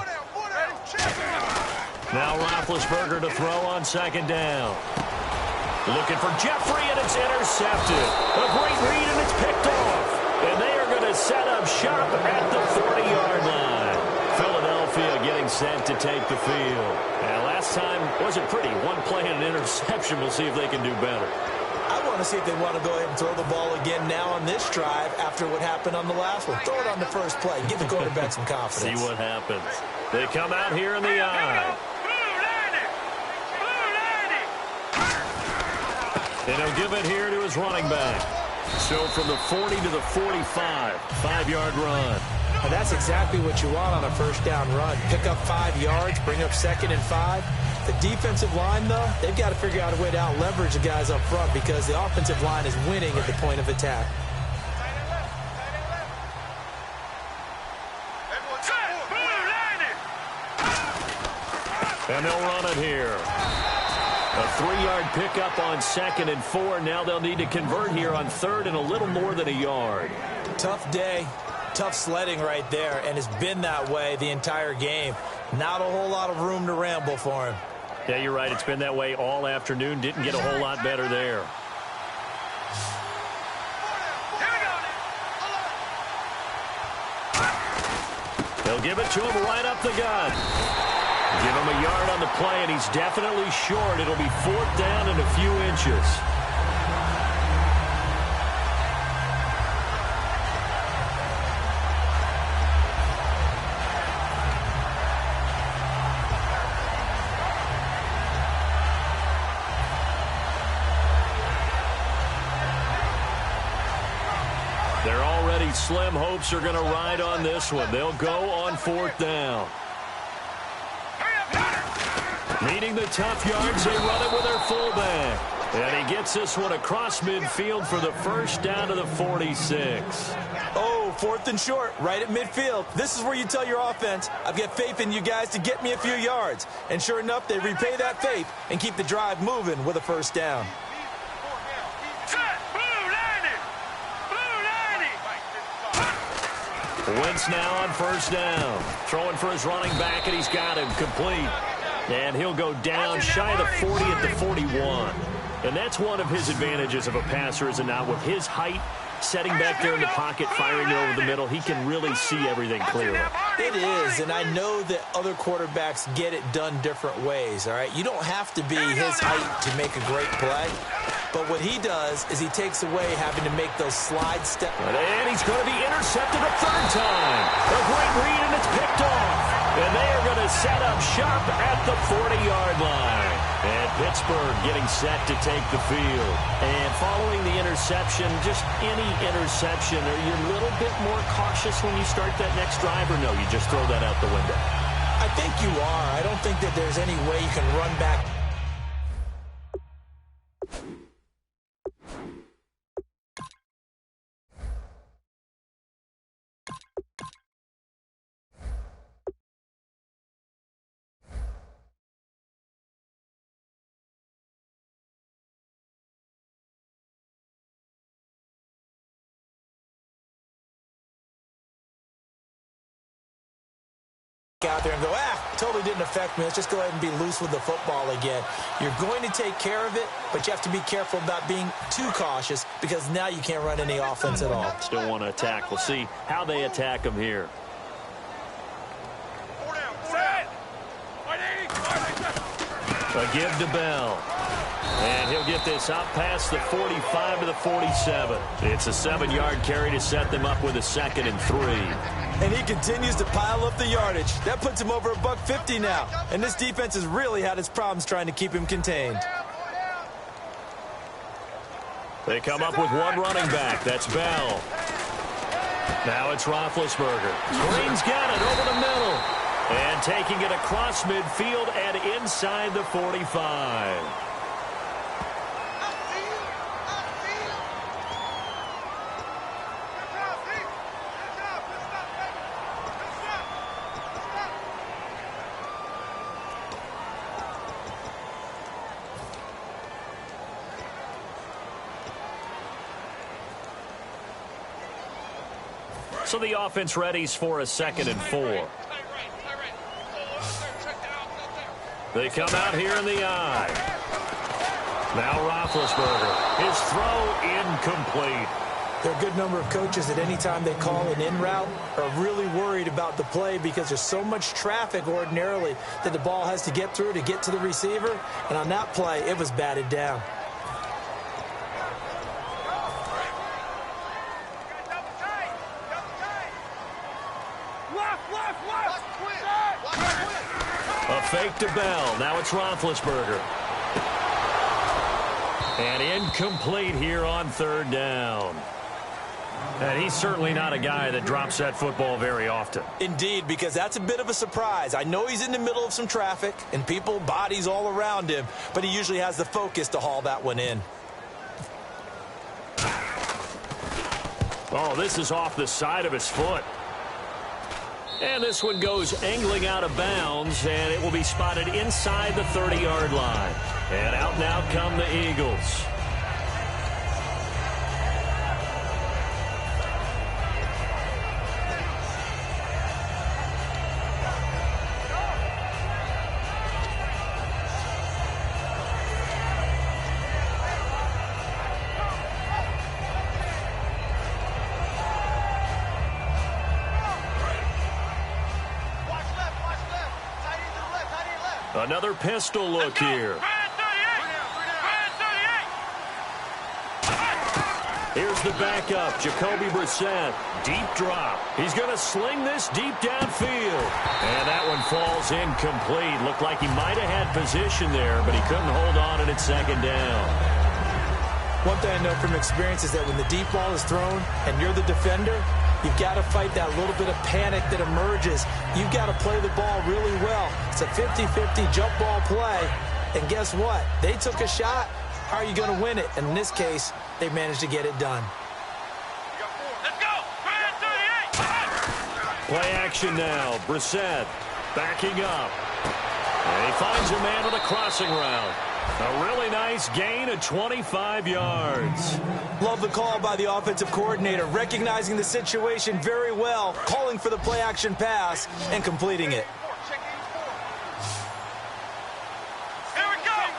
[SPEAKER 2] Now Roethlisberger to throw on 2nd down. Looking for Jeffrey, and it's intercepted. A great read, and it's picked off. And they are going to set up shop at the 40-yard line. Philadelphia getting set to take the field. And last time wasn't pretty. 1 play and an interception. We'll see if they can do better.
[SPEAKER 3] I want to see if they want to go ahead and throw the ball again now on this drive after what happened on the last one. Throw it on the first play. Give the quarterback some confidence.
[SPEAKER 2] See what happens. They come out here in the eye. And he'll give it here to his running back. So from the 40 to the 45, 5-yard run.
[SPEAKER 3] And that's exactly what you want on a first down run. Pick up 5 yards, bring up 2nd and 5. The defensive line, though, they've got to figure out a way to out-leverage the guys up front because the offensive line is winning at the point of attack.
[SPEAKER 2] And they'll run it here. A 3-yard pickup on 2nd and 4. Now they'll need to convert here on 3rd and a little more than a yard.
[SPEAKER 3] Tough day, tough sledding right there, and it's been that way the entire game. Not a whole lot of room to ramble for him.
[SPEAKER 2] Yeah, you're right. It's been that way all afternoon. Didn't get a whole lot better there. They'll give it to him right up the gut. Give him a yard on the play, and he's definitely short. It'll be 4th down and a few inches. Their already slim hopes are going to ride on this one. They'll go on 4th down. Needing the tough yards, they run it with their fullback. And he gets this one across midfield for the first down to the 46.
[SPEAKER 3] Oh, 4th and short, right at midfield. This is where you tell your offense, I've got faith in you guys to get me a few yards. And sure enough, they repay that faith and keep the drive moving with a first down.
[SPEAKER 2] Wentz now on first down. Throwing for his running back, and he's got him complete. And he'll go down shy of the 40 at the 41. And that's one of his advantages of a passer, is it not? With his height, setting back there in the pocket, firing it over the middle, he can really see everything clearly.
[SPEAKER 3] It is, and I know that other quarterbacks get it done different ways, all right? You don't have to be his height to make a great play. But what he does is he takes away having to make those slide steps.
[SPEAKER 2] And he's going to be intercepted a 3rd time. A great read, and it's picked off. And they are going to set up shop at the 40-yard line. And Pittsburgh getting set to take the field. And following the interception, just any interception, are you a little bit more cautious when you start that next drive, or no, you just throw that out the window?
[SPEAKER 3] I think you are. I don't think that there's any way you can run back out there and go, totally didn't affect me. Let's just go ahead and be loose with the football again. You're going to take care of it, but you have to be careful about being too cautious because now you can't run any offense at all.
[SPEAKER 2] Still want to attack. We'll see how they attack him here. A give to Bell. And he'll get this out past the 45 to the 47. It's a 7-yard carry to set them up with a 2nd and 3.
[SPEAKER 3] And he continues to pile up the yardage. That puts him over $150 now. And this defense has really had its problems trying to keep him contained.
[SPEAKER 2] They come up with one running back. That's Bell. Now it's Roethlisberger. Green's got it over the middle. And taking it across midfield and inside the 45. So the offense readies for a 2nd and 4. They come out here in the eye. Now Roethlisberger. His throw incomplete.
[SPEAKER 3] There are a good number of coaches that any time they call an in route are really worried about the play because there's so much traffic ordinarily that the ball has to get through to get to the receiver. And on that play, it was batted down.
[SPEAKER 2] A fake to Bell. Now it's Roethlisberger. And incomplete here on 3rd down. And he's certainly not a guy that drops that football very often.
[SPEAKER 3] Indeed, because that's a bit of a surprise. I know he's in the middle of some traffic and people, bodies all around him, but he usually has the focus to haul that one in.
[SPEAKER 2] Oh, this is off the side of his foot. And this one goes angling out of bounds, and it will be spotted inside the 30-yard line. And out now come the Eagles. Another pistol look here. Here's the backup, Jacoby Brissett. Deep drop. He's going to sling this deep downfield. And that one falls incomplete. Looked like he might have had position there, but he couldn't hold on at 2nd down.
[SPEAKER 3] One thing I know from experience is that when the deep ball is thrown and you're the defender, you've got to fight that little bit of panic that emerges. You've got to play the ball really well. It's a 50-50 jump ball play. And guess what? They took a shot. How are you going to win it? And in this case, they managed to get it done.
[SPEAKER 4] Let's go!
[SPEAKER 2] Play action now. Brissett backing up. And he finds a man with a crossing route. A really nice gain of 25 yards.
[SPEAKER 3] Love the call by the offensive coordinator, recognizing the situation very well, calling for the play-action pass, and completing it.
[SPEAKER 4] Here we go!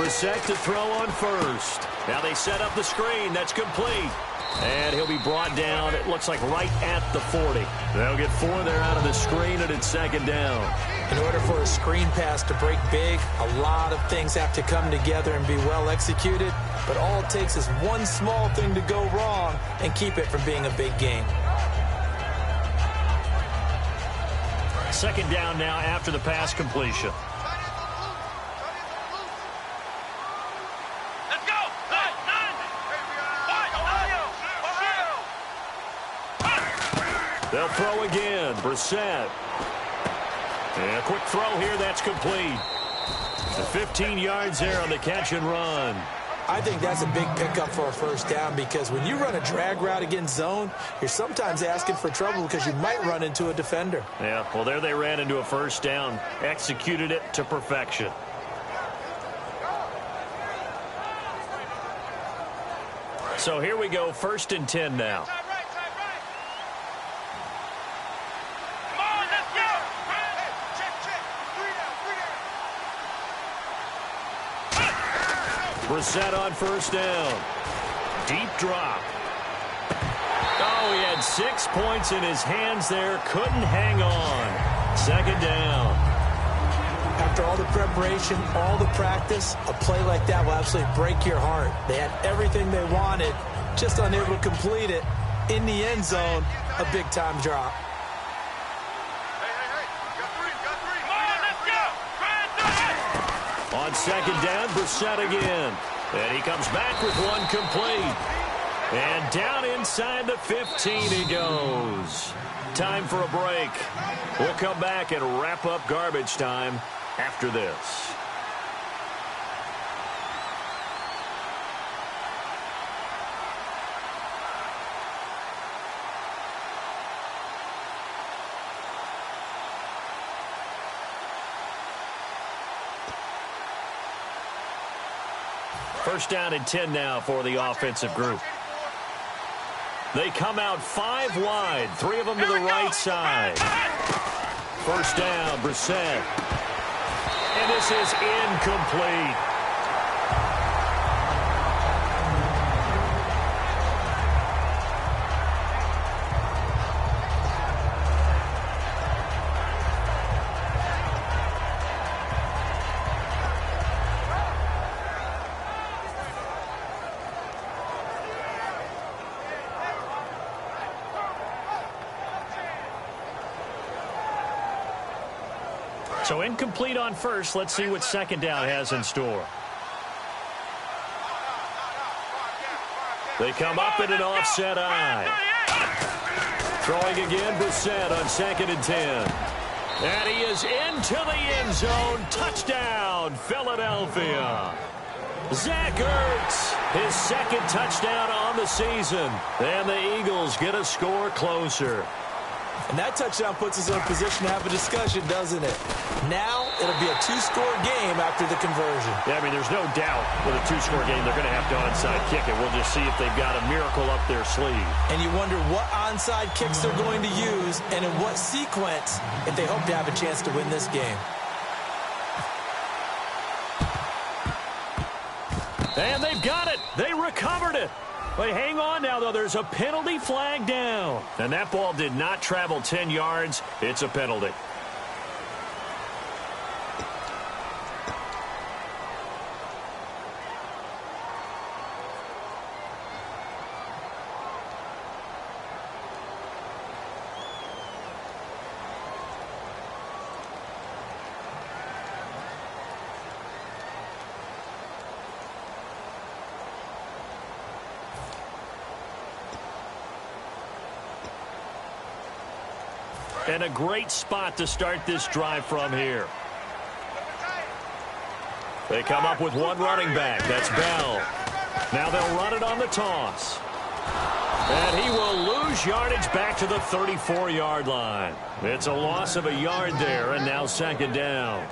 [SPEAKER 2] Brissett to throw on 1st. Now they set up the screen. That's complete. And he'll be brought down, it looks like right at the 40. They'll get 4 there out of the screen, and it's 2nd down.
[SPEAKER 3] In order for a screen pass to break big, a lot of things have to come together and be well executed. But all it takes is one small thing to go wrong and keep it from being a big game.
[SPEAKER 2] 2nd down now after the pass completion. They'll throw again. Brissett. And a quick throw here. That's complete. The 15 yards there on the catch and run.
[SPEAKER 3] I think that's a big pickup for a 1st down because when you run a drag route against zone, you're sometimes asking for trouble because you might run into a defender.
[SPEAKER 2] Yeah, well, there they ran into a 1st down. Executed it to perfection. So here we go, 1st and 10 now.
[SPEAKER 4] Come on, let's
[SPEAKER 2] Brissett on first down. Deep drop. Oh, he had 6 points in his hands there. Couldn't hang on. Second down.
[SPEAKER 3] After all the preparation, all the practice, a play like that will absolutely break your heart. They had everything they wanted, just unable to complete it. In the end zone, a big-time drop.
[SPEAKER 2] On second down, Brissett again. And he comes back with one complete. And down inside the 15 he goes. Time for a break. We'll come back and wrap up garbage time after this. First down and 10 now for the offensive group. They come out 5 wide, 3 of them to the right side. First down, Brissett. And this is incomplete. So incomplete on first. Let's see what second down has in store. They come up in an offset eye. Throwing again, Brissett on second and 10. And he is into the end zone. Touchdown, Philadelphia. Zach Ertz, his second touchdown on the season. And the Eagles get a score closer.
[SPEAKER 3] And that touchdown puts us in a position to have a discussion, doesn't it? Now, it'll be a 2-score game after the conversion.
[SPEAKER 2] Yeah, I mean, there's no doubt with a 2-score game they're going to have to onside kick it. We'll just see if they've got a miracle up their sleeve.
[SPEAKER 3] And you wonder what onside kicks they're going to use and in what sequence if they hope to have a chance to win this game.
[SPEAKER 2] And they've got it. They recovered it. But hang on now, though. There's a penalty flag down. And that ball did not travel 10 yards. It's a penalty. And a great spot to start this drive from here. They come up with one running back. That's Bell. Now they'll run it on the toss. And he will lose yardage back to the 34-yard line. It's a loss of a yard there, and now second down.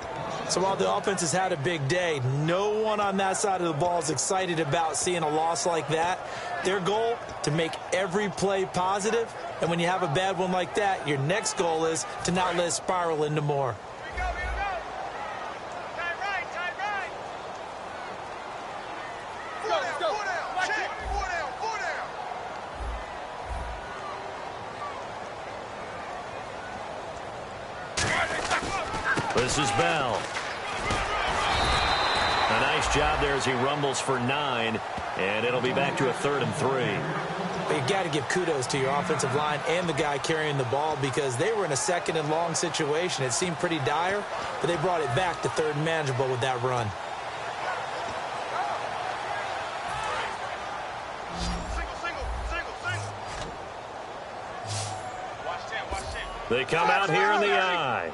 [SPEAKER 3] So while the offense has had a big day, no one on that side of the ball is excited about seeing a loss like that. Their goal, to make every play positive. And when you have a bad one like that, your next goal is to not let it spiral into more.
[SPEAKER 2] This is Bell. A nice job there as he rumbles for 9, and it'll be back to a 3rd and 3.
[SPEAKER 3] But you got to give kudos to your offensive line and the guy carrying the ball because they were in a 2nd and long situation. It seemed pretty dire, but they brought it back to 3rd and manageable with that run.
[SPEAKER 2] They come out here in the eye.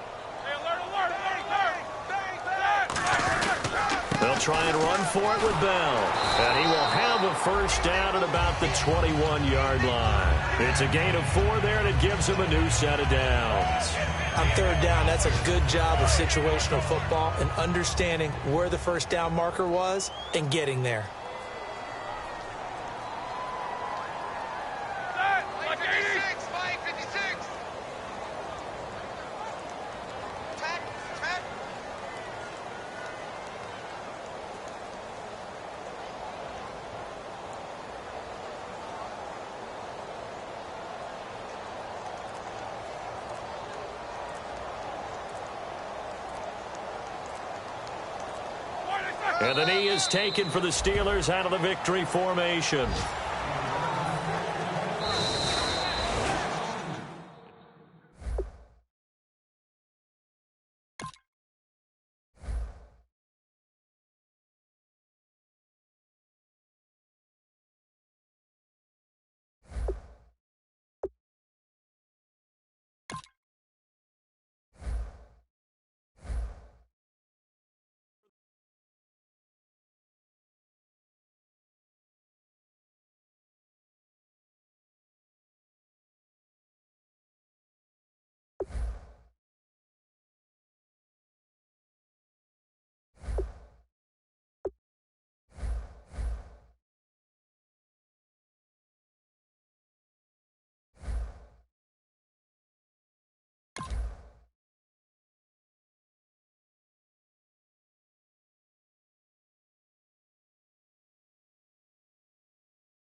[SPEAKER 2] They'll try and run for it with Bell. And he will have a first down at about the 21-yard line. It's a gain of 4 there, and it gives him a new set of downs.
[SPEAKER 3] On 3rd down, that's a good job of situational football and understanding where the first down marker was and getting there.
[SPEAKER 2] And the knee is taken for the Steelers out of the victory formation.